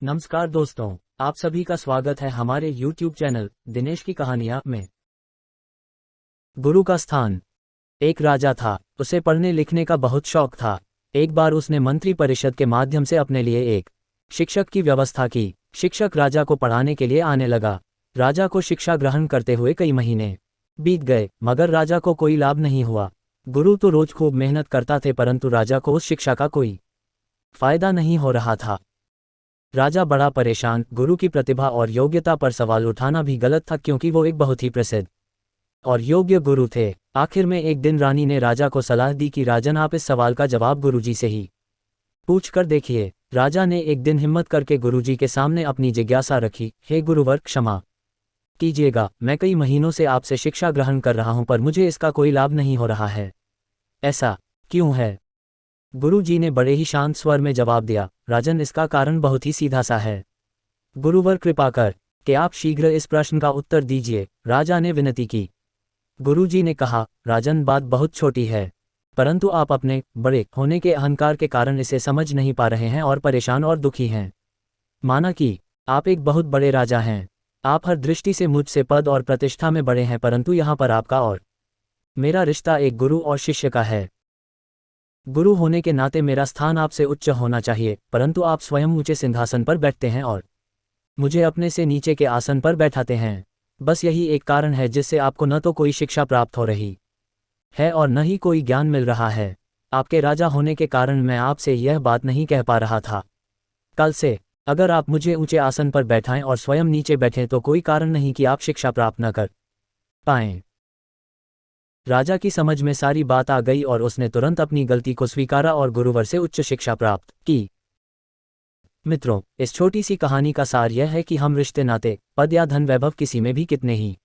नमस्कार दोस्तों, आप सभी का स्वागत है हमारे YouTube चैनल दिनेश की कहानियां में। गुरु का स्थान। एक राजा था, उसे पढ़ने लिखने का बहुत शौक था। एक बार उसने मंत्री परिषद के माध्यम से अपने लिए एक शिक्षक की व्यवस्था की। शिक्षक राजा को पढ़ाने के लिए आने लगा। राजा को शिक्षा ग्रहण करते हुए कई महीने बीत गए, मगर राजा को कोई लाभ नहीं हुआ। गुरु तो रोज खूब मेहनत करता थे, परंतु राजा को उस शिक्षा का कोई फायदा नहीं हो रहा था। राजा बड़ा परेशान। गुरु की प्रतिभा और योग्यता पर सवाल उठाना भी गलत था, क्योंकि वो एक बहुत ही प्रसिद्ध और योग्य गुरु थे। आखिर में एक दिन रानी ने राजा को सलाह दी कि राजन, आप इस सवाल का जवाब गुरुजी से ही पूछ कर देखिए। राजा ने एक दिन हिम्मत करके गुरुजी के सामने अपनी जिज्ञासा रखी। हे गुरुवर, क्षमा कीजिएगा, मैं कई महीनों से आपसे शिक्षा ग्रहण कर रहा हूं, पर मुझे इसका कोई लाभ नहीं हो रहा है। ऐसा क्यों है? गुरुजी ने बड़े ही शांत स्वर में जवाब दिया, राजन, इसका कारण बहुत ही सीधा सा है। गुरुवर, कृपा कर कि आप शीघ्र इस प्रश्न का उत्तर दीजिए, राजा ने विनती की। गुरुजी ने कहा, राजन, बात बहुत छोटी है, परंतु आप अपने बड़े होने के अहंकार के कारण इसे समझ नहीं पा रहे हैं और परेशान और दुखी हैं। माना कि आप एक बहुत बड़े राजा हैं, आप हर दृष्टि से मुझसे पद और प्रतिष्ठा में बड़े हैं, परंतु यहाँ पर आपका और मेरा रिश्ता एक गुरु और शिष्य का है। गुरु होने के नाते मेरा स्थान आपसे उच्च होना चाहिए, परंतु आप स्वयं ऊंचे सिंहासन पर बैठते हैं और मुझे अपने से नीचे के आसन पर बैठाते हैं। बस यही एक कारण है जिससे आपको न तो कोई शिक्षा प्राप्त हो रही है और न ही कोई ज्ञान मिल रहा है। आपके राजा होने के कारण मैं आपसे यह बात नहीं कह पा रहा था। कल से अगर आप मुझे ऊंचे आसन पर बैठाएं और स्वयं नीचे बैठें तो कोई कारण नहीं कि आप शिक्षा प्राप्त न कर पाएं। राजा की समझ में सारी बात आ गई और उसने तुरंत अपनी गलती को स्वीकारा और गुरुवर से उच्च शिक्षा प्राप्त की। मित्रों, इस छोटी सी कहानी का सार यह है कि हम रिश्ते, नाते, पद या धन वैभव किसी में भी कितने ही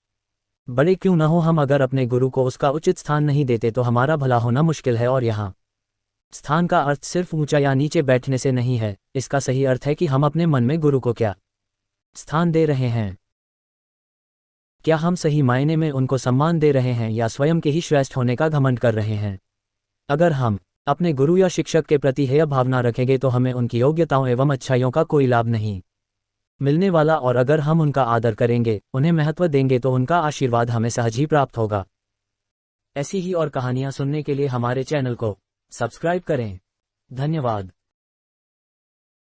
बड़े क्यों न हो, हम अगर अपने गुरु को उसका उचित स्थान नहीं देते तो हमारा भला होना मुश्किल है। और यहाँ स्थान का अर्थ सिर्फ ऊंचा या नीचे बैठने से नहीं है, इसका सही अर्थ है कि हम अपने मन में गुरु को क्या स्थान दे रहे हैं। क्या हम सही मायने में उनको सम्मान दे रहे हैं या स्वयं के ही श्रेष्ठ होने का घमंड कर रहे हैं? अगर हम अपने गुरु या शिक्षक के प्रति हेय भावना रखेंगे तो हमें उनकी योग्यताओं एवं अच्छाइयों का कोई लाभ नहीं मिलने वाला, और अगर हम उनका आदर करेंगे, उन्हें महत्व देंगे, तो उनका आशीर्वाद हमें सहज ही प्राप्त होगा। ऐसी ही और कहानियां सुनने के लिए हमारे चैनल को सब्सक्राइब करें। धन्यवाद।